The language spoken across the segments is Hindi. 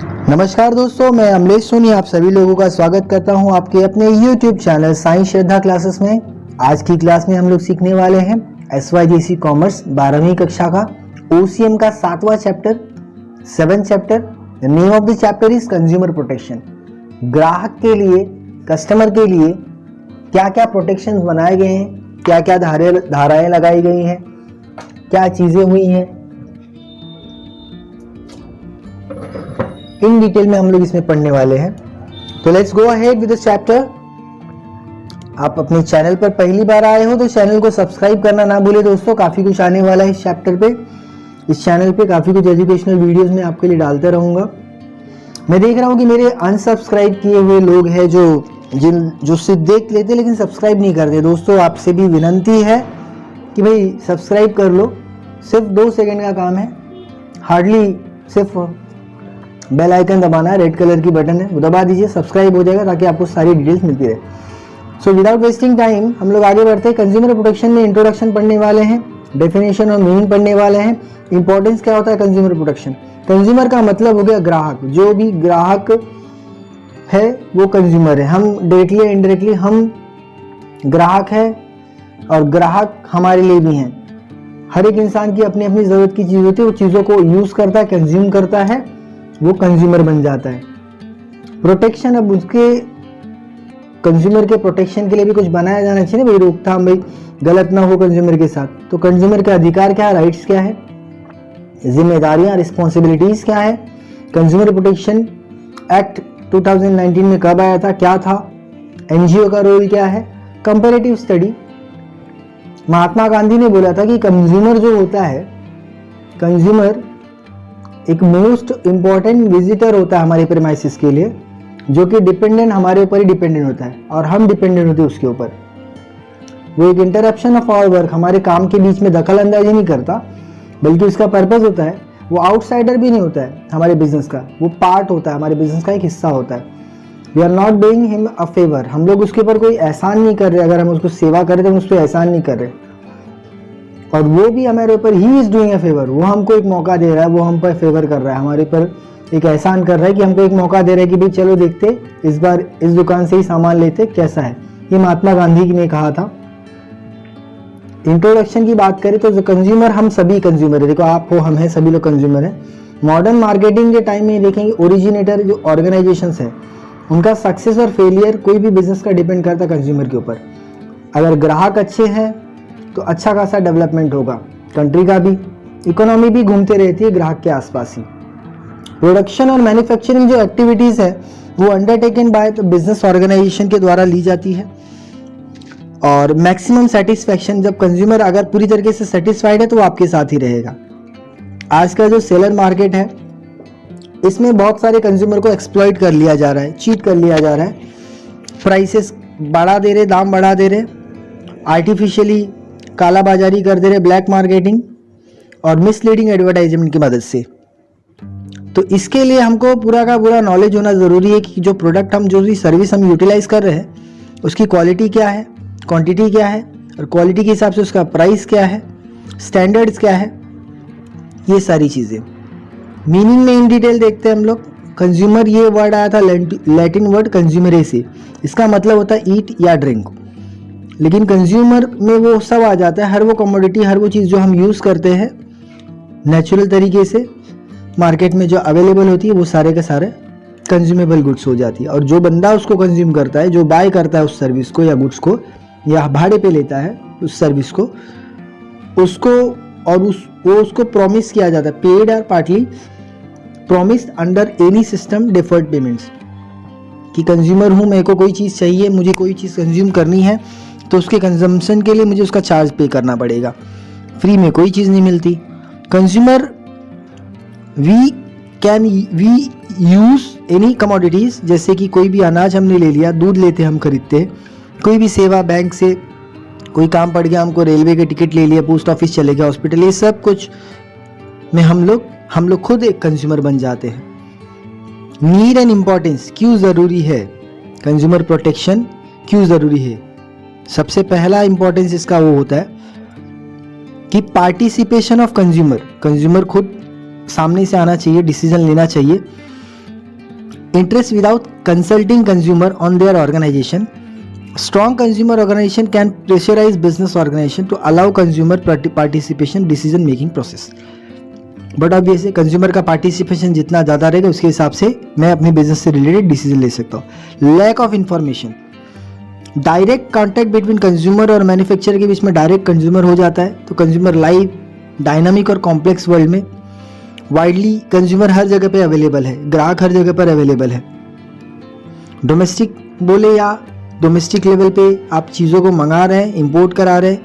नमस्कार दोस्तों, मैं अमलेश सोनी आप सभी लोगों का स्वागत करता हूं आपके अपने YouTube चैनल साइंस श्रद्धा क्लासेस में। आज की क्लास में हम लोग सीखने वाले हैं SYGC कॉमर्स 12वीं कक्षा का OCM का 7वां chapter 7th chapter. The name of the chapter is consumer protection. ग्राहक के लिए, कस्टमर के लिए क्या क्या प्रोटेक्शन बनाए गए हैं, क्या क्या धाराएं लगाई गई हैं, क्या चीजें हुई हैं, इन डिटेल में हम लोग इसमें पढ़ने वाले हैं। तो let's go ahead with the chapter. आप अपने चैनल पर पहली बार आए हो तो चैनल को सब्सक्राइब करना ना भूले दोस्तों, काफी कुछ आने वाला है इस चैप्टर पे। इस चैनल पे काफी कुछ एजुकेशनल वीडियोस में आपके लिए डालते रहूंगा। मैं देख रहा हूँ कि मेरे अनसब्सक्राइब किए हुए लोग हैं जो सिर्फ देख लेते लेकिन सब्सक्राइब नहीं करते। दोस्तों आपसे भी विनंती है कि भाई सब्सक्राइब कर लो, सिर्फ 2 सेकंड का काम है, हार्डली सिर्फ बेल आइकन दबाना है, रेड कलर की बटन है वो दबा दीजिए, सब्सक्राइब हो जाएगा ताकि आपको सारी डिटेल्स मिलती रहे। सो विदाउट वेस्टिंग टाइम हम लोग आगे बढ़ते हैं। कंज्यूमर प्रोटेक्शन में इंट्रोडक्शन पढ़ने वाले हैं, डेफिनेशन और मीनिंग पढ़ने वाले हैं। इंपॉर्टेंस क्या होता है कंज्यूमर प्रोटेक्शन। कंज्यूमर का मतलब हो गया ग्राहक, जो भी ग्राहक है वो कंज्यूमर है। हम डायरेक्टली या इनडायरेक्टली हम ग्राहक है और ग्राहक हमारे लिए भी हैं। हर एक इंसान की अपनी अपनी जरूरत की चीज होती है, वो चीज़ों को यूज करता है, कंज्यूम करता है, वो कंज्यूमर बन जाता है। प्रोटेक्शन, अब उसके कंज्यूमर के प्रोटेक्शन के लिए भी कुछ बनाया जाना चाहिए ना भाई, रोकथाम, भाई गलत ना हो कंज्यूमर के साथ। तो कंज्यूमर के अधिकार क्या है, राइट्स क्या है, जिम्मेदारियां, रिस्पॉन्सिबिलिटीज क्या है। कंज्यूमर प्रोटेक्शन एक्ट 2019 में कब आया था, क्या था, एनजीओ का रोल क्या है। कंपैरेटिव स्टडी, महात्मा गांधी ने बोला था कि कंज्यूमर जो होता है, कंज्यूमर एक मोस्ट इंपॉर्टेंट विजिटर होता है हमारे प्रेमाइसिस के लिए, जो कि डिपेंडेंट हमारे ऊपर ही डिपेंडेंट होता है और हम डिपेंडेंट होते हैं उसके ऊपर। वो एक इंटरप्शन ऑफ आवर वर्क, हमारे काम के बीच में दखल अंदाजी नहीं करता, बल्कि उसका पर्पस होता है, वो आउटसाइडर भी नहीं होता है हमारे बिजनेस का, वो पार्ट होता है, हमारे बिजनेस का एक हिस्सा होता है। We are not doing him a favour, हम लोग उसके ऊपर कोई एहसान नहीं कर रहे। अगर हम उसको सेवा करें तो हम उस पर एहसान नहीं कर रहे, और वो भी हमारे ऊपर he is doing a favour. वो हमको एक मौका दे रहा है, वो हम पर फेवर कर रहा है, हमारे पर एक एहसान कर रहा है कि हमको एक मौका दे रहा है कि भाई चलो देखते, इस बार इस दुकान से ही सामान लेते कैसा है। ये महात्मा गांधी ने कहा था। इंट्रोडक्शन की बात करें तो कंज्यूमर, हम सभी कंज्यूमर है। देखो आप हो, हम हैं, सभी लोग कंज्यूमर है। मॉडर्न मार्केटिंग के टाइम में देखेंगे ओरिजिनेटर जो ऑर्गेनाइजेशंस है, उनका सक्सेस और फेलियर कोई भी बिजनेस का डिपेंड करता है कंज्यूमर के ऊपर। अगर ग्राहक अच्छे हैं तो अच्छा खासा डेवलपमेंट होगा, कंट्री का भी, इकोनॉमी भी घूमते रहती है ग्राहक के आसपास ही। प्रोडक्शन और मैन्युफैक्चरिंग जो एक्टिविटीज है वो undertaken by the business organisation के द्वारा ली जाती है। और मैक्सिमम सेटिस्फैक्शन, जब कंज्यूमर अगर पूरी तरीके से सेटिस्फाइड है तो वो आपके साथ ही रहेगा। आज का जो सेलर मार्केट है, इसमें बहुत सारे कंज्यूमर को एक्सप्लॉइट कर लिया जा रहा है, चीट कर लिया जा रहा है, प्राइसेस बढ़ा दे रहे, दाम बढ़ा दे रहे, आर्टिफिशियली कालाबाजारी कर दे रहे, ब्लैक मार्केटिंग और मिसलीडिंग एडवर्टाइजमेंट की मदद से। तो इसके लिए हमको पूरा का पूरा नॉलेज होना ज़रूरी है कि जो प्रोडक्ट हम, जो भी सर्विस हम यूटिलाइज कर रहे हैं, उसकी क्वालिटी क्या है, क्वांटिटी क्या है, और क्वालिटी के हिसाब से उसका प्राइस क्या है, स्टैंडर्ड्स क्या है, ये सारी चीज़ें। मीनिंग में इन डिटेल देखते हैं हम लोग। कंज्यूमर, ये वर्ड आया था लैटिन वर्ड कंज्यूमरे से, इसका मतलब होता है ईट या ड्रिंक। लेकिन कंज्यूमर में वो सब आ जाता है, हर वो कमोडिटी, हर वो चीज़ जो हम यूज़ करते हैं नेचुरल तरीके से, मार्केट में जो अवेलेबल होती है, वो सारे के सारे कंज्यूमेबल गुड्स हो जाती है। और जो बंदा उसको कंज्यूम करता है, जो बाय करता है उस सर्विस को या गुड्स को, या भाड़े पे लेता है उस सर्विस को, उसको और वो उसको प्रॉमिस किया जाता है, पेड और partly promised under any system deferred payments, कि कंज्यूमर हूँ, मेरे को कोई चीज़ चाहिए, मुझे कोई चीज़ कंज्यूम करनी है, तो उसके कंजम्पशन के लिए मुझे उसका चार्ज पे करना पड़ेगा। फ्री में कोई चीज़ नहीं मिलती। Consumer, we use any commodities, जैसे कि कोई भी अनाज हमने ले लिया, दूध लेते हम खरीदते हैं, कोई भी सेवा, बैंक से कोई काम पड़ गया हमको, रेलवे के टिकट ले लिया, पोस्ट ऑफिस चले गया, हॉस्पिटल, ये सब कुछ में हम लोग खुद एक कंज्यूमर बन जाते हैं। नीड एंड इम्पोर्टेंस, क्यों ज़रूरी है कंज्यूमर प्रोटेक्शन, क्यों ज़रूरी है। सबसे पहला इंपॉर्टेंस इसका वो होता है कि पार्टिसिपेशन ऑफ कंज्यूमर, कंज्यूमर खुद सामने से आना चाहिए, डिसीजन लेना चाहिए interest without consulting consumer on their organization. Strong consumer organization can pressurize business organization to allow consumer participation decision making process. But obviously consumer का पार्टिसिपेशन जितना ज़्यादा रहेगा उसके हिसाब से मैं अपने बिजनेस से रिलेटेड डिसीजन ले सकता हूँ. Lack of information. Direct contact between consumer और मैन्युफैक्चरर के बीच में डायरेक्ट कंज्यूमर हो जाता है. तो कंज्यूमर लाइव, डायनामिक और कॉम्प्लेक्स वर्ल्ड में वाइडली कंज्यूमर हर जगह पे अवेलेबल है, ग्राहक हर जगह पर अवेलेबल है. डोमेस्टिक बोले या डोमेस्टिक लेवल पे आप चीज़ों को मंगा रहे हैं, इंपोर्ट करा रहे हैं.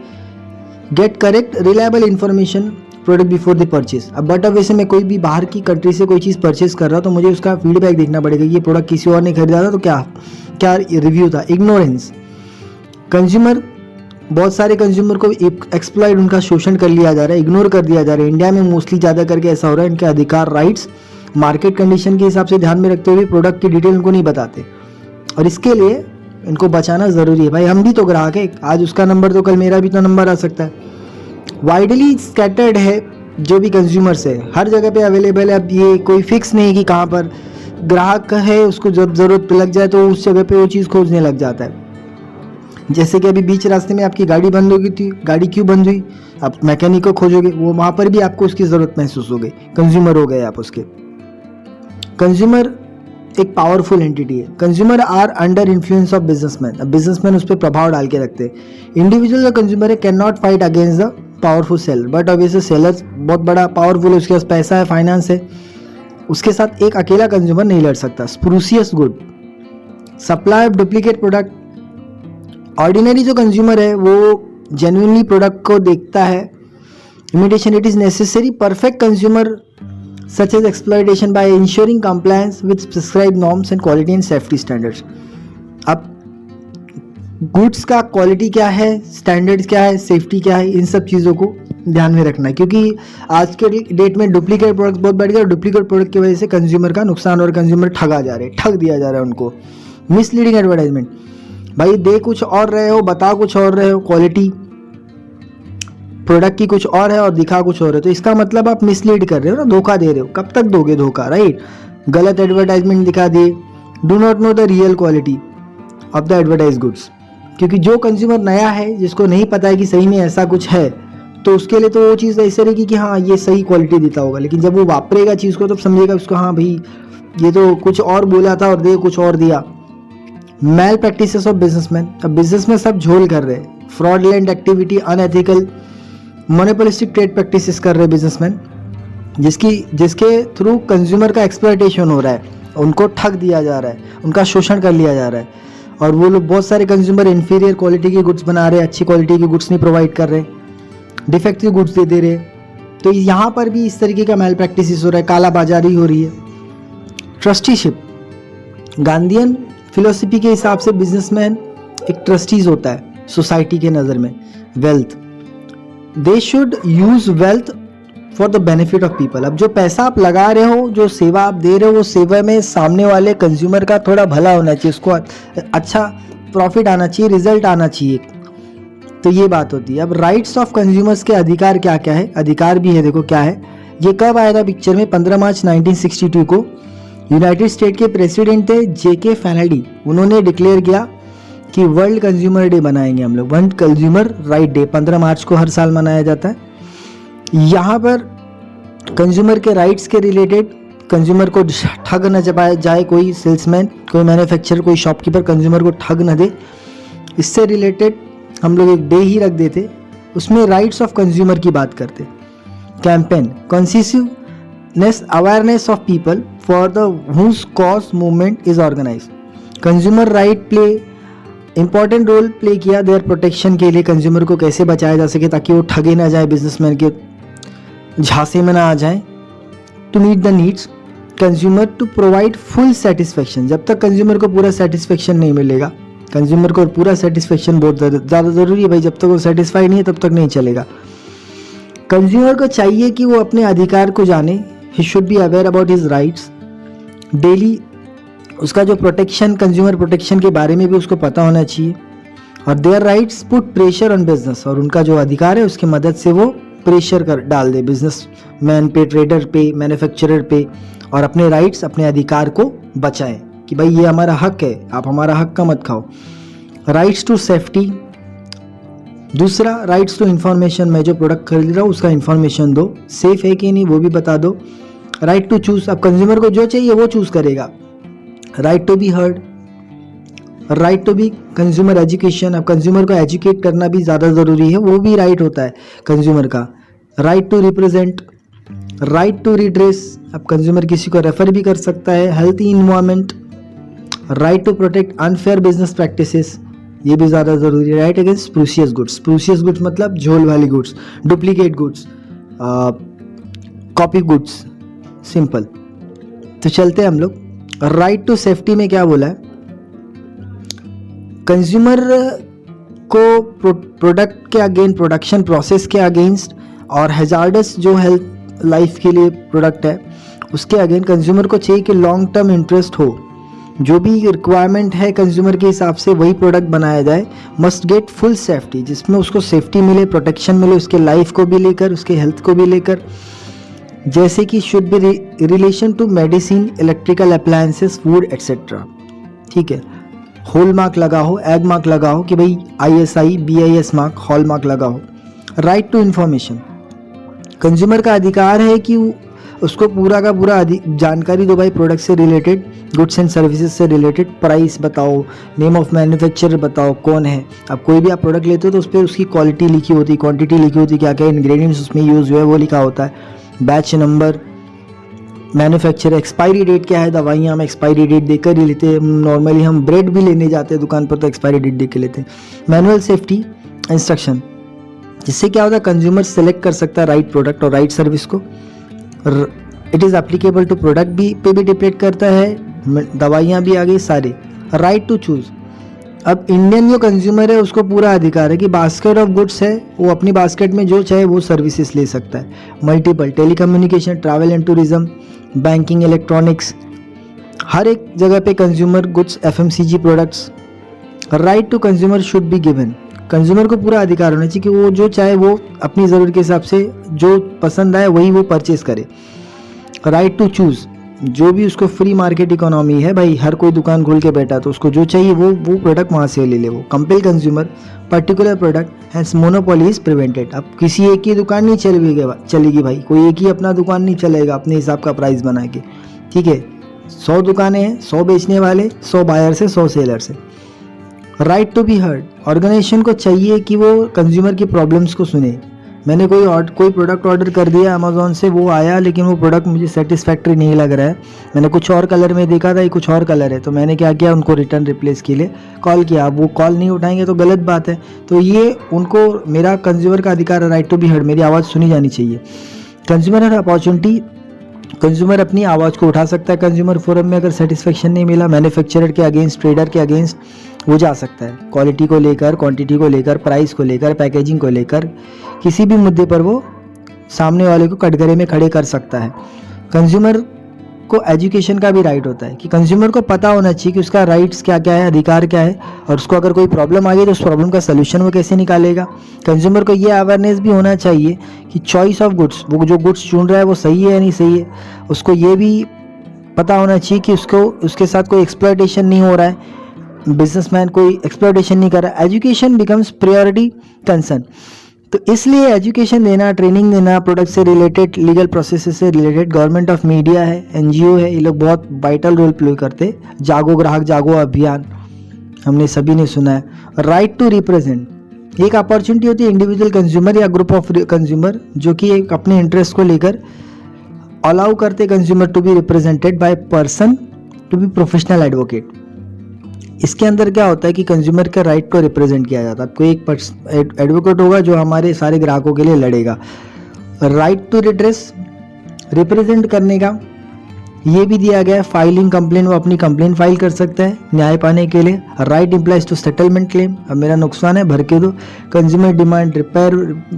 Get correct reliable information product before the purchase. अब बट वैसे मैं कोई भी बाहर की कंट्री से कोई चीज़ परचेज कर रहा हूँ तो मुझे उसका फीडबैक देखना पड़ेगा कि ये प्रोडक्ट किसी और ने खरीदा था तो क्या रिव्यू था. इग्नोरेंस. कंज्यूमर, बहुत सारे कंज्यूमर को एक्सप्लॉइट, उनका शोषण कर लिया जा रहा है, इग्नोर कर दिया जा रहा है. इंडिया में मोस्टली ज़्यादा करके ऐसा हो रहा है. इनके अधिकार, राइट्स मार्केट कंडीशन के हिसाब से ध्यान में रखते हुए प्रोडक्ट की डिटेल उनको नहीं बताते और इसके लिए इनको बचाना ज़रूरी है. भाई हम भी तो ग्राहक है, आज उसका नंबर तो कल मेरा भी तो नंबर आ सकता है. वाइडली स्कैटर्ड है जो भी कंज्यूमर्स है, हर जगह पे अवेलेबल है. अब ये कोई फिक्स नहीं है कि कहाँ पर ग्राहक है, उसको जब ज़रूरत लग जाए तो उस जगह पे वो चीज़ खोजने लग जाता है. जैसे कि अभी बीच रास्ते में आपकी गाड़ी बंद हो गई थी, गाड़ी क्यों बंद हुई, आप मैकेनिक को खोजोगे, वो वहाँ पर भी आपको उसकी ज़रूरत महसूस हो गई, कंज्यूमर हो गए आप उसके. कंज्यूमर एक पावरफुल एंटिटी है. Consumer are under influence of businessman. अब बिजनेसमैन उस पर प्रभाव डाल के रखते हैं. इंडिविजुअल जो कंज्यूमर है can not fight against the powerful seller. But obviously seller बहुत बड़ा पावरफुल है, उसके पास पैसा है, फाइनेंस है, उसके साथ एक अकेला कंज्यूमर नहीं लड़ सकता. Spurious good. Supply of duplicate product. Ordinary जो कंज्यूमर है वो जेन्युइनली प्रोडक्ट को देखता है. Imitation. It is necessary. Perfect consumer such as exploitation by ensuring compliance with prescribed norms and quality and safety standards. अब गुड्स का क्वालिटी क्या है, स्टैंडर्ड्स क्या है, सेफ्टी क्या है, इन सब चीज़ों को ध्यान में रखना है क्योंकि आज के डेट में डुप्लीकेट प्रोडक्ट बहुत बढ़ गया और डुप्लीकेट प्रोडक्ट की वजह से कंज्यूमर का नुकसान और कंज्यूमर ठगा जा रहे हैं, ठग दिया जा रहा है उनको. Misleading advertisement. भाई दे कुछ और रहे हो, बता कुछ और रहे हो, क्वालिटी प्रोडक्ट की कुछ और है और दिखा कुछ और है, तो इसका मतलब आप मिसलीड कर रहे हो ना, धोखा दे रहे हो. कब तक दोगे धोखा, राइट. गलत एडवर्टाइजमेंट दिखा दिए. Do not know the real quality of the advertise goods. क्योंकि जो कंज्यूमर नया है, जिसको नहीं पता है कि सही में ऐसा कुछ है, तो उसके लिए तो वो चीज़ ऐसे रहेगी कि हाँ ये सही क्वालिटी देता होगा, लेकिन जब वो वापरेगा चीज़ को तब समझेगा उसको हाँ भाई ये तो कुछ और बोला था और दे कुछ और दिया. मैल प्रैक्टिसेस ऑफ बिजनेसमैन. अब बिजनेस में सब झोल कर रहे हैं. Fraudulent activity, unethical, monopolistic trade practices कर रहे हैं बिजनेसमैन, जिसके थ्रू कंज्यूमर का एक्सप्लॉयटेशन हो रहा है, उनको ठग दिया जा रहा है, उनका शोषण कर लिया जा रहा है. और वो लोग बहुत सारे कंज्यूमर इंफीरियर क्वालिटी की गुड्स बना रहे हैं, अच्छी क्वालिटी की गुड्स नहीं प्रोवाइड कर रहे, डिफेक्टिव गुड्स दे रहे. तो यहाँ पर भी इस तरीके का मैल प्रैक्टिसेस हो रहा है, कालाबाजारी हो रही है. ट्रस्टीशिप. गांधीयन फिलोसफी के हिसाब से बिजनेसमैन एक ट्रस्टीज होता है सोसाइटी के नज़र में. Wealth. They should use wealth for the benefit of people. अब जो पैसा आप लगा रहे हो, जो सेवा आप दे रहे हो, वो सेवा में सामने वाले कंज्यूमर का थोड़ा भला होना चाहिए, उसको अच्छा प्रॉफिट आना चाहिए, रिजल्ट आना चाहिए. तो ये बात होती है. अब राइट्स ऑफ कंज्यूमर्स के अधिकार क्या क्या है, अधिकार भी है, देखो क्या है. ये कब आया था पिक्चर में, 15 मार्च 1962 को. यूनाइटेड स्टेट के प्रेसिडेंट थे JK फेनेडी. उन्होंने डिक्लेयर किया कि वर्ल्ड कंज्यूमर डे बनाएंगे हम लोग, वर्ल्ड कंज्यूमर राइट डे. 15 मार्च को हर साल मनाया जाता है. यहाँ पर कंज्यूमर के राइट्स के रिलेटेड, कंज्यूमर को ठग न जाए कोई सेल्समैन, कोई मैन्युफैक्चरर, कोई शॉपकीपर कंज्यूमर को ठग न दे, इससे रिलेटेड हम लोग एक डे ही रख देते, उसमें राइट्स ऑफ कंज्यूमर की बात करते. Campaign. Consciousness, awareness of people for the whose cause movement is organise. Consumer right play important role play किया देयर प्रोटेक्शन के लिए, कंज्यूमर को कैसे बचाया जा सके ताकि वो ठगे ना जाए, बिजनेसमैन के झांसे में ना आ जाए. To meet the needs consumer to provide full satisfaction. जब तक कंज्यूमर को पूरा सेटिस्फेक्शन नहीं मिलेगा, कंज्यूमर को पूरा सेटिस्फेक्शन बहुत ज़्यादा ज़रूरी है भाई, जब तक वो सेटिस्फाई नहीं है तब तक नहीं चलेगा. कंज्यूमर को चाहिए कि वो अपने अधिकार को जाने. He should be aware about his rights. Daily उसका जो प्रोटेक्शन, कंज्यूमर प्रोटेक्शन के बारे में भी उसको पता होना चाहिए. और their rights put pressure on business. और उनका जो अधिकार है उसकी मदद से वो प्रेशर कर डाल दे बिजनेस मैन पे, ट्रेडर पे, मैन्युफैक्चरर पे और अपने राइट्स, अपने अधिकार को बचाएं कि भाई ये हमारा हक है, आप हमारा हक का मत खाओ। राइट्स टू सेफ्टी, दूसरा राइट्स टू इन्फॉर्मेशन, मैं जो प्रोडक्ट खरीद रहा हूँ उसका इन्फॉर्मेशन दो, सेफ है कि नहीं वो भी बता दो। राइट टू चूज, अब कंज्यूमर को जो चाहिए वो चूज करेगा। Right to be heard, right to be consumer education, अब कंज्यूमर को एजुकेट करना भी ज़्यादा ज़रूरी है, वो भी राइट होता है कंज्यूमर का। Right to represent, right to redress, अब कंज्यूमर किसी को रेफर भी कर सकता है। Healthy environment, right to protect unfair business practices, ये भी ज़्यादा ज़रूरी है। Right against spurious goods, spurious goods मतलब झोल वाली goods, duplicate goods, copy goods, simple. तो चलते हैं हम लोग। राइट टू सेफ्टी में क्या बोला है, कंज्यूमर को प्रोडक्ट के अगेंस्ट, प्रोडक्शन प्रोसेस के अगेंस्ट और हैजार्डस जो हेल्थ लाइफ के लिए प्रोडक्ट है उसके अगेंस्ट कंज्यूमर को चाहिए कि लॉन्ग टर्म इंटरेस्ट हो, जो भी रिक्वायरमेंट है कंज्यूमर के हिसाब से वही प्रोडक्ट बनाया जाए। मस्ट गेट फुल सेफ्टी, जिसमें उसको सेफ्टी मिले, प्रोटेक्शन मिले, उसके लाइफ को भी लेकर, उसके हेल्थ को भी लेकर, जैसे कि should be relation to medicine, electrical appliances, food etcetera. ठीक है, होल मार्क लगा हो, एग मार्क लगा हो कि भाई ISI BIS mark, hall mark लगा हो। राइट टू इन्फॉर्मेशन, कंज्यूमर का अधिकार है कि उसको पूरा का पूरा जानकारी दो भाई, प्रोडक्ट से रिलेटेड, गुड्स एंड सर्विसेज से रिलेटेड, प्राइस बताओ, नेम ऑफ मैन्युफैक्चरर बताओ, कौन है। अब कोई भी आप प्रोडक्ट लेते हो तो उस पर उसकी क्वालिटी लिखी होती है, क्वांटिटी लिखी होती है, क्या क्या इंग्रेडिएंट्स उसमें यूज़ हुए वो लिखा होता है, batch number, manufacture, expiry date क्या है। दवाइयाँ हम एक्सपायरी डेट देकर ही लेते हैं, नॉर्मली हम ब्रेड भी लेने जाते हैं दुकान पर तो एक्सपायरी डेट देख के लेते हैं। मैनुअल सेफ्टी इंस्ट्रक्शन, जिससे क्या होता है कंज्यूमर सेलेक्ट कर सकता है राइट प्रोडक्ट और राइट सर्विस को। It is applicable to product भी पे भी डिपेंड करता है, दवाइयाँ भी आ गई सारे। राइट टू चूज़, अब इंडियन जो कंज्यूमर है उसको पूरा अधिकार है कि बास्केट ऑफ गुड्स है, वो अपनी बास्केट में जो चाहे वो सर्विसेज ले सकता है। Multiple, telecommunication, travel and tourism, banking, electronics, हर एक जगह पे consumer goods, FMCG products. Right to consumer should be given, consumer को पूरा अधिकार होना चाहिए कि वो जो चाहे वो अपनी ज़रूरत के हिसाब से जो पसंद आए वही वो परचेज करे। राइट टू चूज़, जो भी उसको फ्री मार्केट इकोनॉमी है भाई, हर कोई दुकान खोल के बैठा तो उसको जो चाहिए वो प्रोडक्ट वहाँ से ले ले वो। Compel consumer particular product has monopoly is prevented, अब किसी एक की दुकान नहीं चलेगी भाई, कोई एक ही अपना दुकान नहीं चलेगा अपने हिसाब का प्राइस बना के। ठीक है, 100 दुकानें हैं, 100 बेचने वाले, 100 बायर से, 100 सेलर से। Right to be heard, organisation को चाहिए कि वो कंज्यूमर की प्रॉब्लम्स को सुने। मैंने कोई प्रोडक्ट ऑर्डर कर दिया अमेज़ॉन से, वो आया लेकिन वो प्रोडक्ट मुझे सेटिस्फैक्ट्री नहीं लग रहा है, मैंने कुछ और कलर में देखा था, ये कुछ और कलर है, तो मैंने क्या किया, उनको रिटर्न रिप्लेस के लिए कॉल किया। अब वो कॉल नहीं उठाएंगे तो गलत बात है, तो ये उनको, मेरा कंज्यूमर का अधिकार है, राइट टू बी हर्ड, मेरी आवाज़ सुनी जानी चाहिए। कंज्यूमर हर अपॉर्चुनिटी, कंज्यूमर अपनी आवाज़ को उठा सकता है कंज्यूमर फोरम में, अगर सेटिस्फेक्शन नहीं मिला मैन्युफैक्चरर के अगेंस्ट, ट्रेडर के अगेंस्ट वो जा सकता है। क्वालिटी को लेकर, क्वांटिटी को लेकर, प्राइस को लेकर, पैकेजिंग को लेकर, किसी भी मुद्दे पर वो सामने वाले को कटघरे में खड़े कर सकता है। कंज्यूमर को एजुकेशन का भी राइट होता है कि कंज्यूमर को पता होना चाहिए कि उसका राइट्स क्या क्या है, अधिकार क्या है, और उसको अगर कोई प्रॉब्लम आ गई तो उस प्रॉब्लम का सलूशन वो कैसे निकालेगा। कंज्यूमर को ये अवेयरनेस भी होना चाहिए कि चॉइस ऑफ गुड्स, वो जो गुड्स चुन रहा है वो सही है या नहीं सही है। उसको ये भी पता होना चाहिए कि उसके साथ कोई एक्सप्लॉयटेशन नहीं हो रहा है, बिजनेसमैन कोई एक्सप्लॉयटेशन नहीं कर रहा। एजुकेशन बिकम्स प्रायोरिटी कंसर्न, तो इसलिए एजुकेशन देना, ट्रेनिंग देना, प्रोडक्ट से रिलेटेड, लीगल प्रोसेस से रिलेटेड, गवर्नमेंट ऑफ मीडिया है, NGO है, ये लोग बहुत वाइटल रोल प्ले करते। जागो ग्राहक जागो अभियान हमने सभी ने सुना है। राइट टू रिप्रेजेंट, एक अपॉर्चुनिटी होती है इंडिविजुअल कंज्यूमर या ग्रुप ऑफ कंज्यूमर जो कि एक अपने इंटरेस्ट को लेकर अलाउ करते consumer to be represented by person to be professional advocate. इसके अंदर क्या होता है कि कंज्यूमर के राइट को रिप्रेजेंट किया जाता है। कोई एक एडवोकेट होगा जो हमारे सारे ग्राहकों के लिए लड़ेगा। राइट टू रिड्रेस, रिप्रेजेंट करने का ये भी दिया गया है। फाइलिंग कंप्लेन, वो अपनी कंप्लेन फाइल कर सकता है न्याय पाने के लिए। Right implies to settlement claim, अब मेरा नुकसान है भर के दो। कंज्यूमर डिमांड, रिपेयर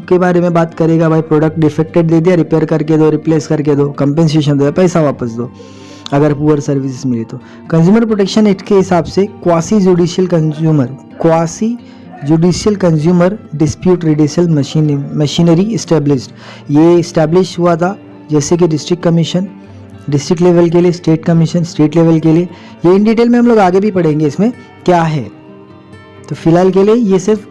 के बारे में बात करेगा, भाई प्रोडक्ट डिफेक्टेड दे दिया, रिपेयर करके दो, रिप्लेस करके दो, कंपेंसेशन दो, पैसा वापस दो अगर पुअर सर्विसेज मिली तो। कंज्यूमर प्रोटेक्शन एक्ट के हिसाब से quasi judicial consumer dispute redressal machinery established, ये इस्टेब्लिश हुआ था जैसे कि डिस्ट्रिक्ट कमीशन, डिस्ट्रिक्ट लेवल के लिए, स्टेट कमीशन स्टेट लेवल के लिए। ये इन डिटेल में हम लोग आगे भी पढ़ेंगे इसमें क्या है। तो फिलहाल के लिए ये सिर्फ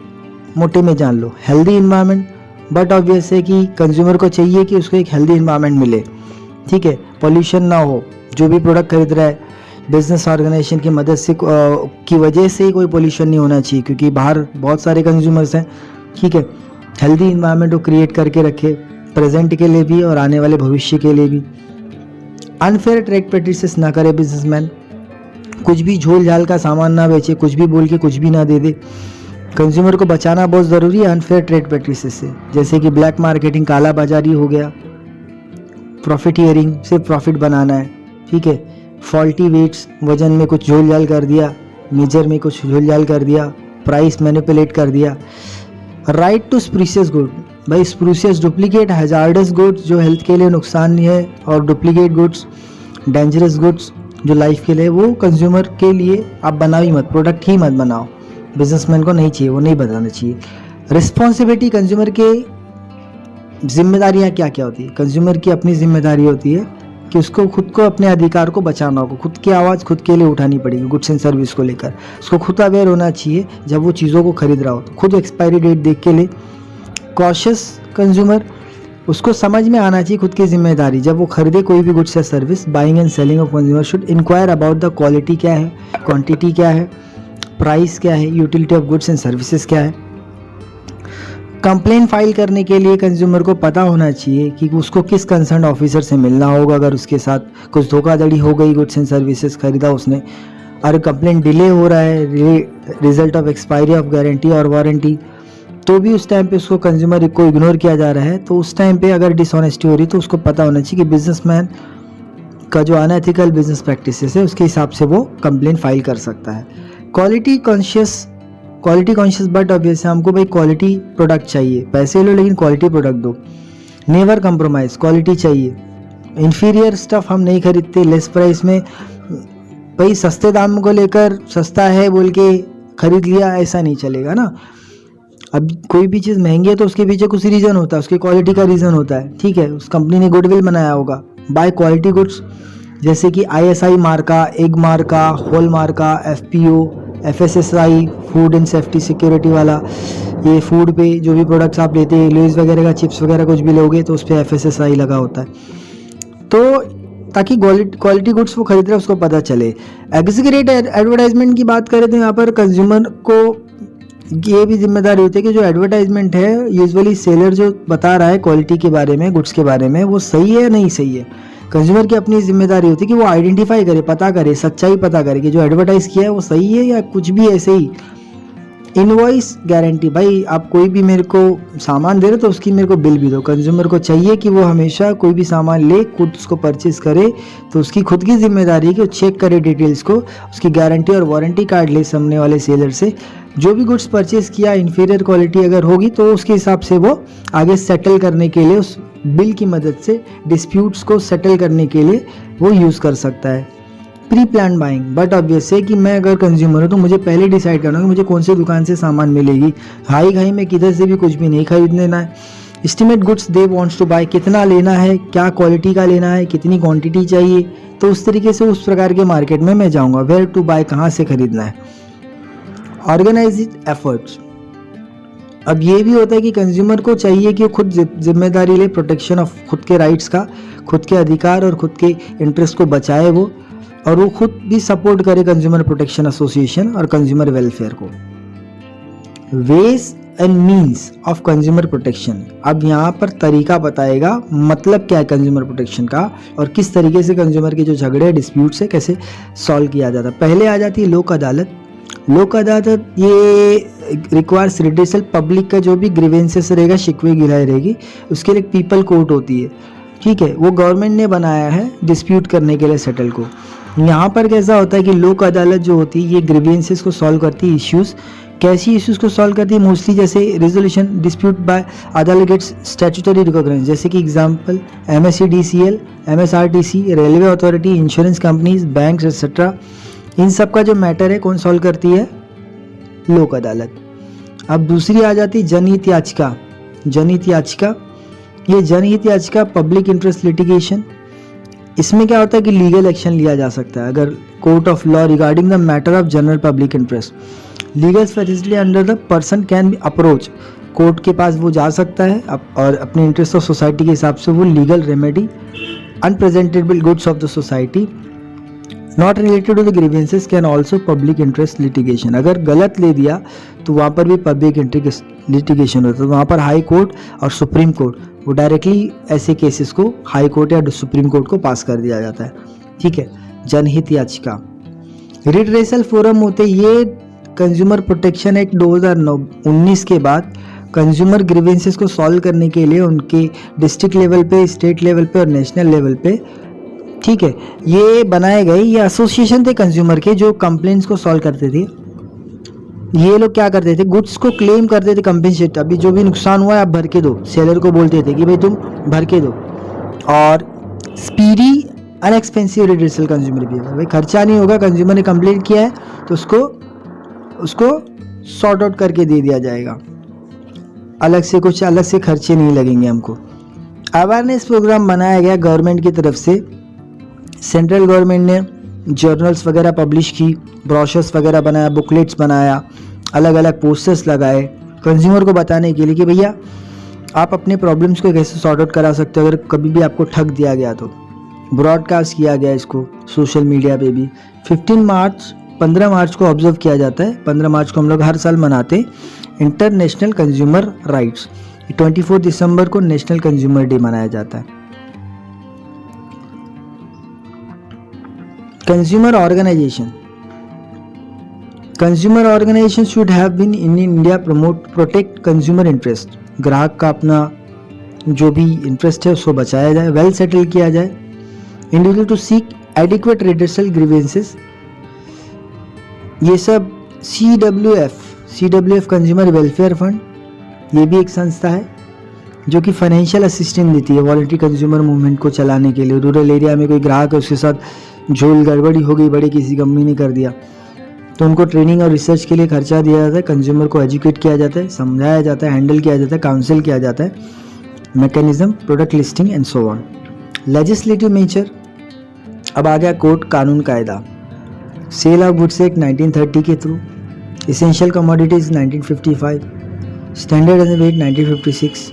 मोटे में जान लो। हेल्दी इन्वायरमेंट, बट ऑब्वियस है कि कंज्यूमर को चाहिए कि उसको एक हेल्दी इन्वायरमेंट मिले, ठीक है, पॉल्यूशन ना हो। जो भी प्रोडक्ट खरीद रहा है बिजनेस ऑर्गेनाइजेशन की मदद से की वजह से ही कोई पॉल्यूशन नहीं होना चाहिए, क्योंकि बाहर बहुत सारे कंज्यूमर्स हैं, ठीक है। हेल्दी इन्वायरमेंट को क्रिएट करके रखे, प्रेजेंट के लिए भी और आने वाले भविष्य के लिए भी। अनफेयर ट्रेड प्रैक्टिसेस ना करे बिजनेसमैन, कुछ भी झोल झाल का सामान ना बेचे, कुछ भी बोल के कुछ भी ना दे दे। कंज्यूमर को बचाना बहुत ज़रूरी है अनफेयर ट्रेड प्रैक्टिसेस से, जैसे कि ब्लैक मार्केटिंग, काला बाजारी हो गया, प्रॉफिटियरिंग, सिर्फ प्रॉफिट बनाना है, ठीक है। फॉल्टी वेट्स, वजन में कुछ झोल झाल कर दिया, मेजर में कुछ झोल झाल कर दिया, प्राइस मैनिपुलेट कर दिया। राइट टू स्प्रूशियस गुड, भाई स्प्रूशियस डुप्लीकेट हैजार्डस गुड्स जो हेल्थ के लिए नुकसान नहीं है, और डुप्लीकेट गुड्स, डेंजरस गुड्स जो लाइफ के लिए, वो कंज्यूमर के लिए आप बनाओ ही मत, प्रोडक्ट ही मत बनाओ। बिजनेसमैन को नहीं चाहिए, वो नहीं बताना चाहिए। रिस्पॉन्सिबिलिटी, कंज्यूमर के जिम्मेदारियाँ क्या क्या होती है। कंज्यूमर की अपनी जिम्मेदारी होती है कि उसको खुद को अपने अधिकार को बचाना होगा, खुद की आवाज़ खुद के लिए उठानी पड़ेगी गुड्स एंड सर्विस को लेकर। उसको खुद अवेयर होना चाहिए जब वो चीज़ों को खरीद रहा हो, तो खुद एक्सपायरी डेट देख के ले। कॉशियस कंज्यूमर, उसको समझ में आना चाहिए खुद की जिम्मेदारी, जब वो खरीदे कोई भी गुड्स या service. Buying and selling of consumer should enquire about the quality क्या है, क्वांटिटी क्या है, प्राइस क्या है, utility of goods and services क्या है। कंप्लेन फाइल करने के लिए कंज्यूमर को पता होना चाहिए कि उसको किस कंसर्न ऑफिसर से मिलना होगा अगर उसके साथ कुछ धोखाधड़ी हो गई, गुड्स एंड सर्विसेज खरीदा उसने, और कंप्लेन डिले हो रहा है, result of expiry of guarantee और वारंटी, तो भी उस टाइम पे उसको कंज्यूमर को इग्नोर किया जा रहा है, तो उस टाइम पे अगर डिसऑनेस्टी हो रही है तो उसको पता होना चाहिए कि बिजनेसमैन का जो अनएथिकल बिजनेस प्रैक्टिसेस है उसके हिसाब से वो कंप्लेन फाइल कर सकता है। क्वालिटी कॉन्शियस बट ऑब्वियस है, हमको भाई क्वालिटी प्रोडक्ट चाहिए, पैसे लो लेकिन क्वालिटी प्रोडक्ट दो। नेवर कंप्रोमाइज, क्वालिटी चाहिए। इन्फीरियर स्टफ हम नहीं खरीदते लेस प्राइस में, भाई सस्ते दाम को लेकर सस्ता है बोल के खरीद लिया, ऐसा नहीं चलेगा ना। अब कोई भी चीज़ महंगी है तो उसके पीछे कुछ रीज़न होता है, उसकी क्वालिटी का रीज़न होता है, ठीक है। उस कंपनी ने गुडविल बनाया होगा। बाय क्वालिटी गुड्स, जैसे कि ISI मार्का, Agmark, hallmark, FPO, FSSI, food and safety security वाला, ये फूड पे जो भी प्रोडक्ट्स आप लेते हैं, लेज वगैरह का, चिप्स वगैरह कुछ भी लोगे तो उस पर FSSI लगा होता है, तो ताकि क्वालिटी गुड्स वो खरीद रहे हैं उसको पता चले। एग्जीक्यूटिव एडवर्टाइजमेंट की बात करें तो यहाँ पर कंज्यूमर को ये भी जिम्मेदारी होती है कि जो एडवर्टाइजमेंट है, यूजुअली सेलर जो बता रहा है क्वालिटी के बारे में, गुड्स के बारे में, वो सही है या नहीं सही है। कंज्यूमर की अपनी जिम्मेदारी होती है कि वो आइडेंटिफाई करे, पता करे, सच्चाई पता करे कि जो एडवर्टाइज किया है वो सही है या कुछ भी ऐसे ही। इनवॉइस गारंटी, भाई आप कोई भी मेरे को सामान दे रहे तो उसकी मेरे को बिल भी दो। कंज्यूमर को चाहिए कि वो हमेशा कोई भी सामान ले, खुद उसको परचेज करे तो उसकी खुद की जिम्मेदारी है कि वो चेक करे डिटेल्स को, उसकी गारंटी और वारंटी कार्ड ले सामने वाले सेलर से। जो भी गुड्स परचेज किया इन्फीरियर क्वालिटी अगर होगी तो उसके हिसाब से वो आगे सेटल करने के लिए, उस बिल की मदद से डिस्प्यूट्स को सेटल करने के लिए वो यूज़ कर सकता है। Pre plan buying, but obvious है कि मैं अगर कंज्यूमर हूँ तो मुझे पहले डिसाइड करना है कि मुझे कौन सी दुकान से सामान मिलेगी। हाई घाई में किधर से भी कुछ भी नहीं खरीद लेना है। Estimate goods they wants to buy, कितना लेना है, क्या क्वालिटी का लेना है, कितनी क्वांटिटी चाहिए, तो उस तरीके से उस प्रकार के मार्केट में मैं जाऊँगा। वेयर टू बाय, कहाँ से खरीदना है। ऑर्गेनाइज्ड एफर्ट्स, अब ये भी होता है कि कंज्यूमर को चाहिए कि वो खुद जिम्मेदारी ले, प्रोटेक्शन ऑफ खुद के राइट्स का, खुद के अधिकार और खुद के इंटरेस्ट को बचाए वो, और वो खुद भी सपोर्ट करे कंज्यूमर प्रोटेक्शन एसोसिएशन और कंज्यूमर वेलफेयर को। Ways and means of consumer protection, अब यहाँ पर तरीका बताएगा मतलब क्या है कंज्यूमर प्रोटेक्शन का और किस तरीके से कंज्यूमर के जो झगड़े डिस्प्यूट्स है कैसे सॉल्व किया जाता है। पहले आ जाती है लोक अदालत। लोक अदालत ये रिक्वायर्स रिड्रेसल, पब्लिक का जो भी ग्रीवेंसेस रहेगा, शिकवे गिराए रहेगी, उसके लिए एक पीपल कोर्ट होती है, ठीक है। वो गवर्नमेंट ने बनाया है डिस्प्यूट करने के लिए, सेटल को। यहाँ पर कैसा होता है कि लोक अदालत जो होती है ये ग्रीवेंसेस को सॉल्व करती है। इश्यूज़, कैसी इश्यूज़ को सॉल्व करती है, मोस्टली जैसे रिजोल्यूशन डिस्प्यूट बाय अदालत गेट्स स्टैट्यूटरी रिकॉग्नाइज, जैसे कि example MSEDCL, MSRTC, railway authority, insurance companies, banks etcetera, इन सब का जो मैटर है कौन सॉल्व करती है, लोक अदालत। अब दूसरी आ जाती जनहित याचिका। जनहित याचिका, ये जनहित याचिका पब्लिक इंटरेस्ट लिटिगेशन, इसमें क्या होता है कि लीगल एक्शन लिया जा सकता है अगर court of law regarding the matter of general public interest, legal facility under the person can be approach, court के पास वो जा सकता है और अपने इंटरेस्ट ऑफ सोसाइटी के हिसाब से वो legal remedy unpresentable goods of the society not related to the grievances can also public interest litigation, अगर गलत ले दिया तो वहाँ पर भी पब्लिक इंटरेस्ट लिटिगेशन होता है। तो वहाँ पर हाई कोर्ट और सुप्रीम कोर्ट वो डायरेक्टली ऐसे केसेस को हाई कोर्ट या सुप्रीम कोर्ट को पास कर दिया जाता है। ठीक है, जनहित याचिका, रिड्रेसल फोरम होते, ये कंज्यूमर प्रोटेक्शन एक्ट 2019 के बाद कंज्यूमर ग्रीवेंसेस को सॉल्व करने के लिए उनके डिस्ट्रिक्ट लेवल पे, स्टेट लेवल पे और नेशनल लेवल पे, ठीक है, ये बनाए गए, ये एसोसिएशन थे कंज्यूमर के जो कंप्लेंट्स को सॉल्व करते थे। ये लोग क्या करते थे, गुड्स को क्लेम करते थे कंपेंसेट, अभी जो भी नुकसान हुआ है आप भर के दो, सेलर को बोलते थे कि भाई तुम भर के दो, और स्पीडी अनएक्सपेंसिव रिड्रेसल कंज्यूमर बिहेवियर, भाई खर्चा नहीं होगा, कंज्यूमर ने कंप्लेंट किया है तो उसको सॉर्ट आउट करके दे दिया जाएगा, अलग से खर्चे नहीं लगेंगे हमको। अवेयरनेस प्रोग्राम बनाया गया गवर्नमेंट की तरफ से, सेंट्रल गवर्नमेंट ने जर्नल्स वगैरह पब्लिश की, ब्रोशर्स वगैरह बनाया, बुकलेट्स बनाया, अलग अलग पोस्टर्स लगाए कंज्यूमर को बताने के लिए कि भैया आप अपने प्रॉब्लम्स को कैसे सॉर्ट आउट करा सकते हो अगर कभी भी आपको ठग दिया गया तो। ब्रॉडकास्ट किया गया इसको सोशल मीडिया पे भी। 15 मार्च को ऑब्जर्व किया जाता है, 15 मार्च को हम लोग हर साल मनाते इंटरनेशनल कंज्यूमर राइट्स। 24 दिसंबर को नेशनल कंज्यूमर डे मनाया जाता है। Consumer organisation should have been in India protect consumer interest, ग्राहक का अपना जो भी इंटरेस्ट है उसको बचाया जाए, वेल सेटल किया जाए। Individual to seek adequate redressal grievances, ये सब CWF कंज्यूमर वेलफेयर फंड, ये भी एक संस्था है जो कि फाइनेंशियल असिस्टेंस देती है वॉलंटरी कंज्यूमर मूवमेंट को चलाने के लिए। रूरल एरिया में कोई ग्राहक है उसके साथ झोल गड़बड़ी हो गई, बड़ी किसी कंपनी ने कर दिया, तो उनको ट्रेनिंग और रिसर्च के लिए खर्चा दिया जाता है, कंज्यूमर को एजुकेट किया जाता है, समझाया जाता है, हैंडल किया जाता है, काउंसिल किया जाता है, mechanism, product listing and so on. Legislative nature, अब आ गया कोर्ट कानून कायदा। सेल ऑफ गुड्स एक्ट 1930 के through, essential commodities 1955, standard and weight 1956,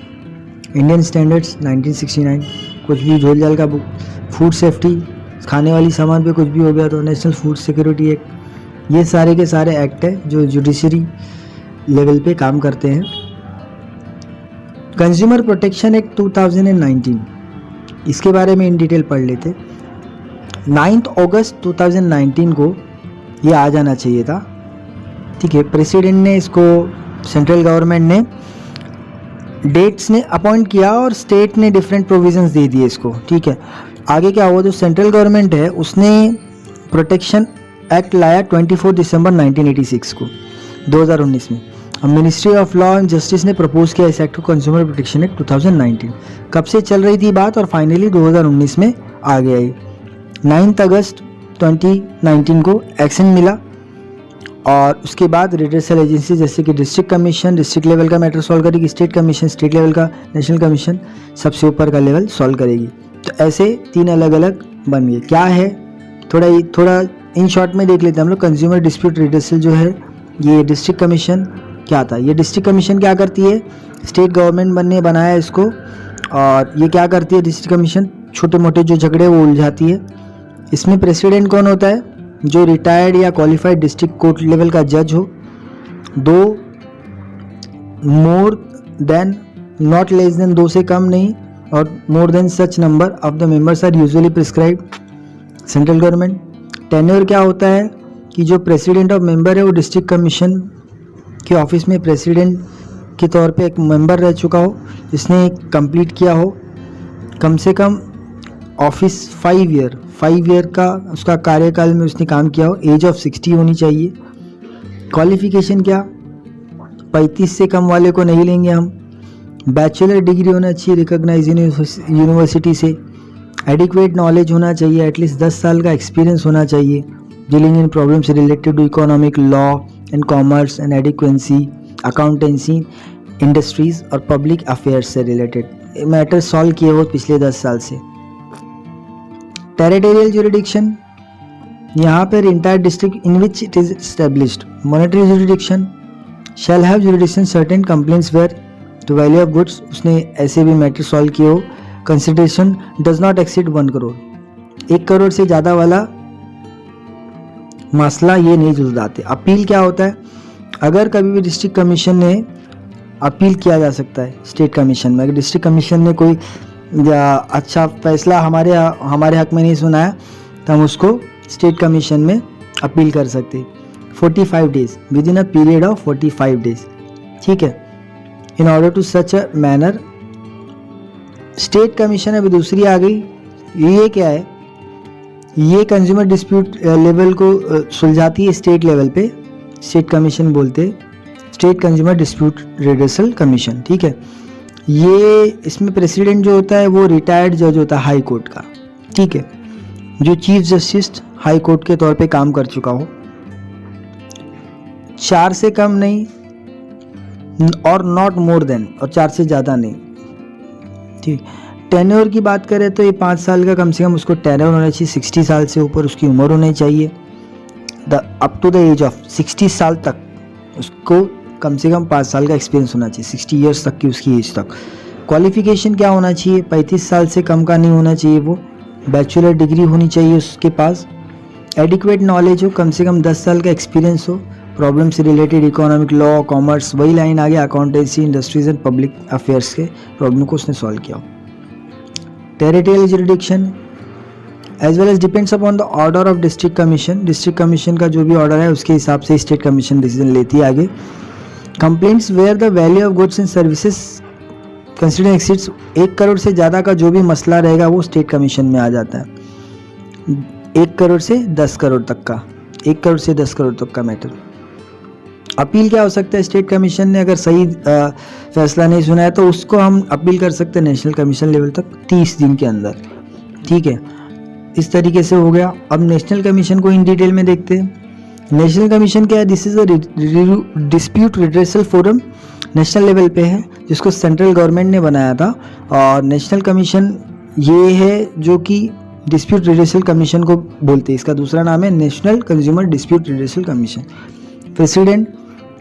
Indian standards 1969, कुछ भी झोल झाल का बुक, फूड सेफ्टी, खाने वाली सामान पे कुछ भी हो गया तो नेशनल फूड सिक्योरिटी एक्ट, ये सारे के सारे एक्ट है जो जुडिशरी लेवल पे काम करते हैं। कंज्यूमर प्रोटेक्शन एक्ट 2019, इसके बारे में इन डिटेल पढ़ लेते। 9 अगस्त 2019 को ये आ जाना चाहिए था, ठीक है। प्रेसिडेंट ने इसको, सेंट्रल गवर्नमेंट ने डेट्स ने अपॉइंट किया और स्टेट ने डिफरेंट प्रोविजंस दे दिए इसको, ठीक है। आगे क्या हुआ, जो सेंट्रल गवर्नमेंट है उसने प्रोटेक्शन एक्ट लाया 24 दिसंबर 1986 को, 2019 में। अब ministry of law and justice ने प्रपोज किया इस एक्ट को, कंज्यूमर प्रोटेक्शन एक्ट 2019। कब से चल रही थी बात और फाइनली 2019 में आ गया ये। 9 अगस्त 2019 को एक्शन मिला और उसके बाद रिड्रेसल एजेंसी जैसे कि डिस्ट्रिक्ट कमीशन डिस्ट्रिक्ट लेवल का मैटर सॉल्व करेगी, स्टेट कमीशन स्टेट लेवल का, नेशनल कमीशन सबसे ऊपर का लेवल सॉल्व करेगी। तो ऐसे 3 अलग अलग बन गए। क्या है, थोड़ा इन शॉर्ट में देख लेते हैं हम लोग। कंज्यूमर डिस्प्यूट रिड्रेसल जो है, ये डिस्ट्रिक्ट कमीशन क्या था, ये डिस्ट्रिक्ट कमीशन क्या करती है, स्टेट गवर्नमेंट ने बनाया इसको, और ये क्या करती है डिस्ट्रिक्ट कमीशन, छोटे मोटे जो झगड़े वो उलझाती है। इसमें प्रेसिडेंट कौन होता है, जो रिटायर्ड या क्वालिफाइड डिस्ट्रिक्ट कोर्ट लेवल का जज हो, 2 more than, not less than 2 से कम नहीं, और more than such number of the members are usually prescribed central government. Tenure क्या होता है कि जो प्रेसिडेंट ऑफ मेंबर है वो डिस्ट्रिक्ट कमीशन के ऑफिस में प्रेसिडेंट के तौर पे एक मेंबर रह चुका हो, जिसने कंप्लीट किया हो कम से कम ऑफिस 5 ईयर का उसका कार्यकाल में उसने काम किया हो, एज ऑफ 60 होनी चाहिए। क्वालिफिकेशन क्या, 35 से कम वाले को नहीं लेंगे हम। बैचलर डिग्री होना चाहिए रिकॉग्नाइज यूनिवर्सिटी से। एडिक्वेट नॉलेज होना चाहिए, एटलीस्ट 10 साल का एक्सपीरियंस होना चाहिए। Dealing in problems related to economic law and commerce and adequacy, accountancy, industries और पब्लिक अफेयर्स से रिलेटेड मैटर सॉल्व किए हो पिछले 10 साल से। टेरिटोरियल जुरिडिक्शन, यहाँ पर entire district in which it is established. Monetary jurisdiction, shall have jurisdiction certain complaints where to value of goods, उसने ऐसे भी मैटर सॉल्व किए हो. Consideration does not exceed 1 crore, 1 crore से ज़्यादा वाला मसला ये नहीं सुलझाते. अपील क्या होता है, अगर कभी भी डिस्ट्रिक्ट कमीशन ने अपील किया जा सकता है स्टेट कमीशन में. अगर डिस्ट्रिक्ट कमीशन ने कोई अच्छा फैसला हमारे हक में नहीं सुनाया तो हम उसको स्टेट कमीशन में अपील कर सकते. 45 days, within a period of 45 days. ठीक है. In order to such a manner. State commission अभी दूसरी आ गई. ये क्या है, ये कंज्यूमर डिस्प्यूट लेवल को सुलझाती है स्टेट लेवल पे. स्टेट कमीशन बोलते state consumer dispute redressal commission. ठीक है. ये इसमें प्रेसिडेंट जो होता है वो रिटायर्ड जज होता है हाई कोर्ट का. ठीक है. जो चीफ जस्टिस हाई कोर्ट के तौर पे काम कर चुका हो. 4 से कम नहीं और नॉट मोर देन, और 4 से ज़्यादा नहीं. ठीक. टेन्योर की बात करें तो ये 5 साल का कम से कम उसको टेन्योर होना चाहिए. 60 साल से ऊपर उसकी उम्र होनी चाहिए. Up to the age of 60 साल तक उसको कम से कम 5 साल का एक्सपीरियंस होना चाहिए. 60 ईयर्स तक की उसकी एज तक. क्वालिफिकेशन क्या होना चाहिए, 35 साल से कम का नहीं होना चाहिए. वो बैचलर डिग्री होनी चाहिए उसके पास. एडिक्वेट नॉलेज हो, कम से कम 10 साल का एक्सपीरियंस हो. प्रॉब्लम से रिलेटेड इकोनॉमिक लॉ, कॉमर्स, वही लाइन आ गया accountancy, industries and public affairs के प्रॉब्लम को उसने सॉल्व किया. Territorial jurisdiction as well as depends upon the order of district commission. District commission का जो भी ऑर्डर है उसके हिसाब से स्टेट कमीशन डिसीजन लेती है आगे. Complaints where the value of goods and services consider exceeds, 1 crore से ज़्यादा का जो भी मसला रहेगा वो स्टेट कमीशन में आ जाता है. 1 करोड़ से 10 करोड़ तक का, 1 करोड़ से 10 करोड़ तक का मैटर. अपील क्या हो सकता है, स्टेट कमीशन ने अगर सही फैसला नहीं सुना है तो उसको हम अपील कर सकते हैं नेशनल कमीशन लेवल तक 30 दिन के अंदर. ठीक है. इस तरीके से हो गया. अब नेशनल कमीशन को इन डिटेल में देखते हैं. नेशनल कमीशन क्या है, this is a dispute redressal forum. National level पे है जिसको सेंट्रल गवर्नमेंट ने बनाया था. और नेशनल कमीशन ये है जो कि डिस्प्यूट रिड्रेसल कमीशन को बोलते हैं. इसका दूसरा नाम है national consumer dispute redressal commission. President,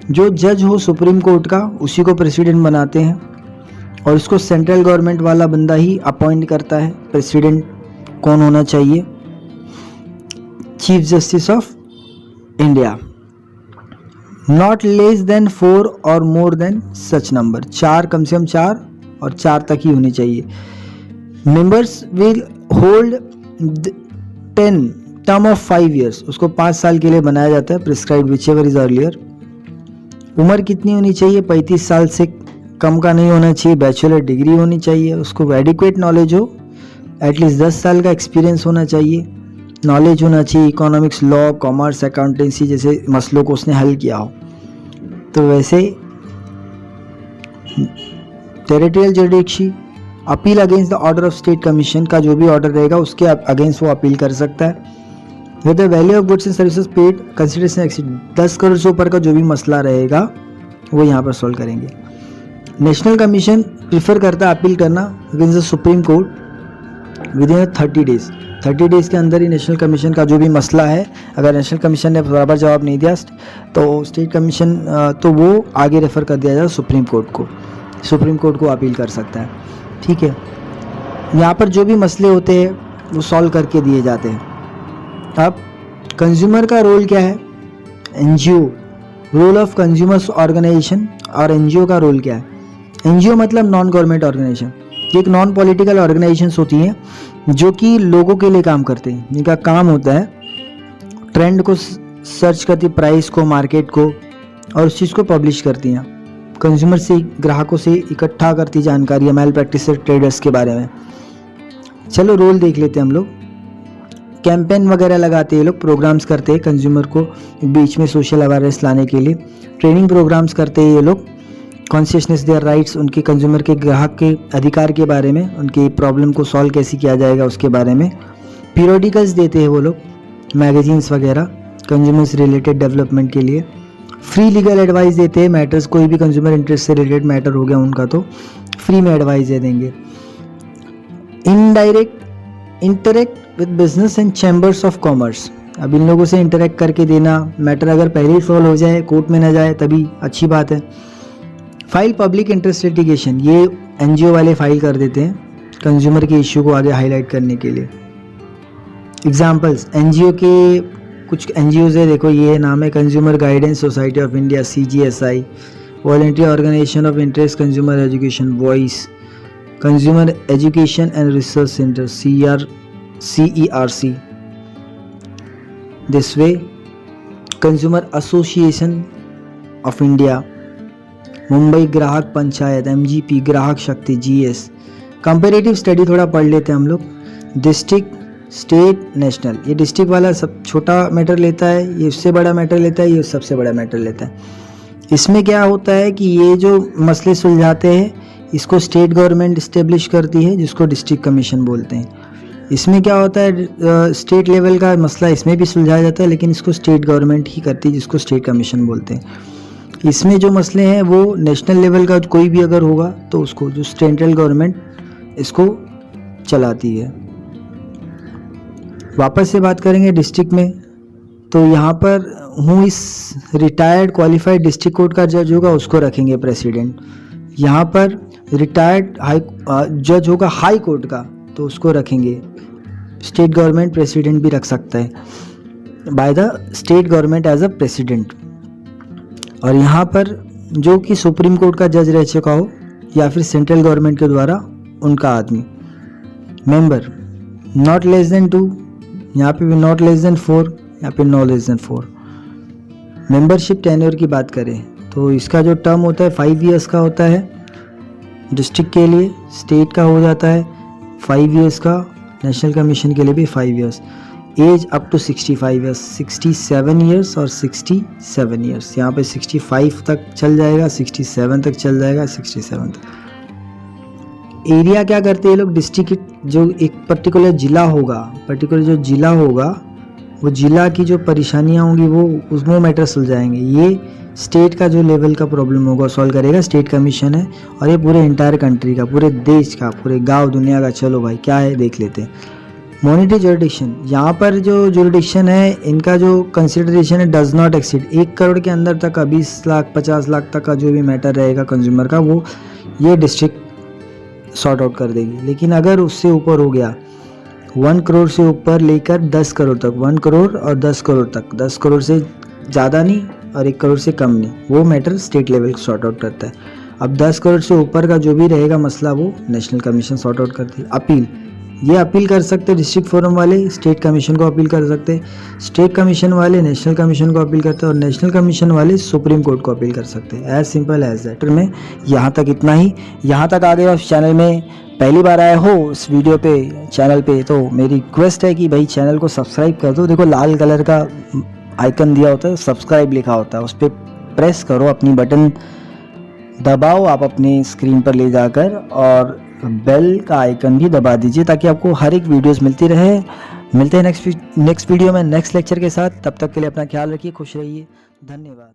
जो जज हो सुप्रीम कोर्ट का उसी को प्रेसिडेंट बनाते हैं और उसको सेंट्रल गवर्नमेंट वाला बंदा ही अपॉइंट करता है. प्रेसिडेंट कौन होना चाहिए, chief justice of India. Not less than 4 और मोर देन सच नंबर, 4 कम से कम 4 और 4 तक ही होनी चाहिए. Members will hold 10 term of 5 years, उसको 5 साल के लिए बनाया जाता है. Prescribe which ever is earlier. उम्र कितनी होनी चाहिए, 35 साल से कम का नहीं होना चाहिए. बैचलर डिग्री होनी चाहिए. उसको एडिक्वेट नॉलेज हो, एटलीस्ट 10 साल का एक्सपीरियंस होना चाहिए. नॉलेज होना चाहिए इकोनॉमिक्स, लॉ, कॉमर्स, अकाउंटेंसी जैसे मसलों को उसने हल किया हो. तो वैसे territorial jurisdiction, appeal against the order of state commission का जो भी ऑर्डर रहेगा उसके अगेंस्ट वो अपील कर सकता है. With the value of goods and services paid consideration exceed, 10 crore से ऊपर का जो भी मसला रहेगा वो यहाँ पर सॉल्व करेंगे. नेशनल कमीशन प्रीफर करता है अपील करना against the supreme court with in 30 days. 30 days के अंदर ही नेशनल कमीशन का जो भी मसला है, अगर नेशनल कमीशन ने बराबर जवाब नहीं दिया तो स्टेट कमीशन तो वो आगे रेफ़र कर दिया जाए सुप्रीम कोर्ट को. सुप्रीम कोर्ट को अपील कर सकता है. ठीक है. यहाँ पर जो भी मसले होते हैं वो सॉल्व करके दिए जाते हैं. अब कंज्यूमर का रोल क्या है, NGO, role of consumers organisation. और एनजीओ का रोल क्या है, एनजीओ मतलब नॉन गवर्नमेंट ऑर्गेनाइजेशन. एक नॉन पॉलिटिकल ऑर्गेनाइजेशंस होती हैं जो कि लोगों के लिए काम करते हैं. इनका काम होता है ट्रेंड को सर्च करती, प्राइस को, मार्केट को, और उस चीज़ को पब्लिश करती हैं. कंज्यूमर से, ग्राहकों से इकट्ठा करती जानकारी मैल प्रैक्टिस ट्रेडर्स के बारे में. चलो रोल देख लेते हैं हम लोग. कैंपेन वगैरह लगाते हैं लोग, प्रोग्राम्स करते हैं कंज्यूमर को बीच में सोशल अवेयरनेस लाने के लिए. ट्रेनिंग प्रोग्राम्स करते हैं ये लोग. कॉन्शियसनेस देयर राइट्स, उनके कंज्यूमर के, ग्राहक के अधिकार के बारे में, उनकी प्रॉब्लम को सॉल्व कैसे किया जाएगा उसके बारे में. पीरियडिकल्स देते हैं वो लोग, मैगजीन्स वगैरह कंज्यूमर्स रिलेटेड डेवलपमेंट के लिए. फ्री लीगल एडवाइस देते हैं मैटर्स, कोई भी कंज्यूमर इंटरेस्ट से रिलेटेड मैटर हो गया उनका तो फ्री में एडवाइस दे देंगे. Indirect interact with business and chambers of commerce. अब इन लोगों से इंटरेक्ट करके देना, मैटर अगर पहले ही सॉल्व हो जाए, कोर्ट में ना जाए, तभी अच्छी बात है। फाइल पब्लिक इंटरेस्ट लिटिगेशन, ये एनजीओ वाले फाइल कर देते हैं कंज्यूमर के इश्यू को आगे हाईलाइट करने के लिए। एग्जाम्पल्स एनजीओ के, कुछ एनजीओज है, देखो ये नाम है consumer guidance society of India CGSI, volunteer organisation of interest consumer education voice, consumer education and research centre CERC, this way consumer association of India, Mumbai Grahak Panchayat MGP, ग्राहक शक्ति GS। कंपेरेटिव स्टडी थोड़ा पढ़ लेते हैं हम लोग। डिस्ट्रिक्ट, स्टेट, नेशनल, ये डिस्ट्रिक्ट वाला सब छोटा मैटर लेता है, ये उससे बड़ा मैटर लेता है, ये सबसे बड़ा मैटर लेता है। इसमें क्या होता है कि ये जो मसले सुलझाते हैं इसको स्टेट गवर्नमेंट इस्टेब्लिश करती है, जिसको डिस्ट्रिक्ट कमीशन बोलते हैं। इसमें क्या होता है, स्टेट लेवल का मसला इसमें भी सुलझाया जाता है, लेकिन इसको स्टेट गवर्नमेंट ही करती है, जिसको स्टेट कमीशन बोलते हैं। इसमें जो मसले हैं वो नेशनल लेवल का कोई भी अगर होगा तो उसको जो सेंट्रल गवर्नमेंट इसको चलाती है। वापस से बात करेंगे डिस्ट्रिक्ट में, तो यहाँ पर हूँ इस रिटायर्ड क्वालिफाइड डिस्ट्रिक्ट कोर्ट का जज होगा, उसको रखेंगे प्रेसिडेंट। यहाँ पर रिटायर्ड हाई जज होगा हाई कोर्ट का, तो उसको रखेंगे। स्टेट गवर्नमेंट प्रेसिडेंट भी रख सकता है, by the state government as a president. और यहाँ पर जो कि सुप्रीम कोर्ट का जज रह चुका हो या फिर सेंट्रल गवर्नमेंट के द्वारा उनका आदमी। मेंबर नॉट लेस देन 2, यहाँ पे भी नॉट लेस देन 4, यहाँ पे no less than 4। Membership tenure की बात करें तो इसका जो टर्म होता है 5 ईयर्स का होता है डिस्ट्रिक्ट के लिए, स्टेट का हो जाता है 5 ईयर्स का, नेशनल कमीशन के लिए भी 5 years. Age up to 65 years, 67 years और 67 ईयर्स, यहाँ पे 65 तक चल जाएगा, 67 तक चल जाएगा, 67 तक। एरिया क्या करते हैं लोग, डिस्ट्रिक्ट जो एक पर्टिकुलर ज़िला होगा, पर्टिकुलर जो ज़िला होगा वो ज़िला की जो परेशानियाँ होंगी वो उसमें मैटर सुलझाएंगे। ये स्टेट का जो लेवल का प्रॉब्लम होगा सॉल्व करेगा स्टेट कमीशन है, और ये पूरे इंटायर कंट्री का, पूरे देश का, पूरे गांव दुनिया का। चलो भाई क्या है देख लेते हैं। मॉनिटरी जुरिडिक्शन, यहाँ पर जो जुरिडिक्शन है इनका जो कंसिडरेशन है डज नॉट एक्सीड 1 करोड़ के अंदर तक का, 20 लाख 50 लाख तक का जो भी मैटर रहेगा कंज्यूमर का, वो ये डिस्ट्रिक्ट सॉर्ट आउट कर देगी। लेकिन अगर उससे ऊपर हो गया 1 करोड़ से ऊपर लेकर 10 करोड़ तक, 1 करोड़ और 10 करोड़ तक, 10 करोड़ से ज़्यादा नहीं और 1 करोड़ से कम नहीं, वो मैटर स्टेट लेवल को सॉर्ट आउट करता है। अब 10 करोड़ से ऊपर का जो भी रहेगा मसला वो नेशनल कमीशन सॉर्ट आउट करती है। अपील, ये अपील कर सकते हैं डिस्ट्रिक्ट फोरम वाले, स्टेट कमीशन को अपील कर सकते हैं, स्टेट कमीशन वाले नेशनल कमीशन को अपील करते हैं, और नेशनल कमीशन वाले सुप्रीम कोर्ट को अपील कर सकते हैं। As simple as that. में यहाँ तक इतना ही। यहाँ तक आ गए आप चैनल में पहली बार आए हो इस वीडियो पे, चैनल पे, तो मेरी रिक्वेस्ट है कि भाई चैनल को सब्सक्राइब कर दो। देखो लाल कलर का आइकन दिया होता है, सब्सक्राइब लिखा होता है, उस पर प्रेस करो, अपनी बटन दबाओ आप अपनी स्क्रीन पर ले जाकर, और बेल का आइकन भी दबा दीजिए ताकि आपको हर एक वीडियोस मिलती रहे। मिलते हैं नेक्स्ट वीडियो में नेक्स्ट लेक्चर के साथ। तब तक के लिए अपना ख्याल रखिए, खुश रहिए, धन्यवाद।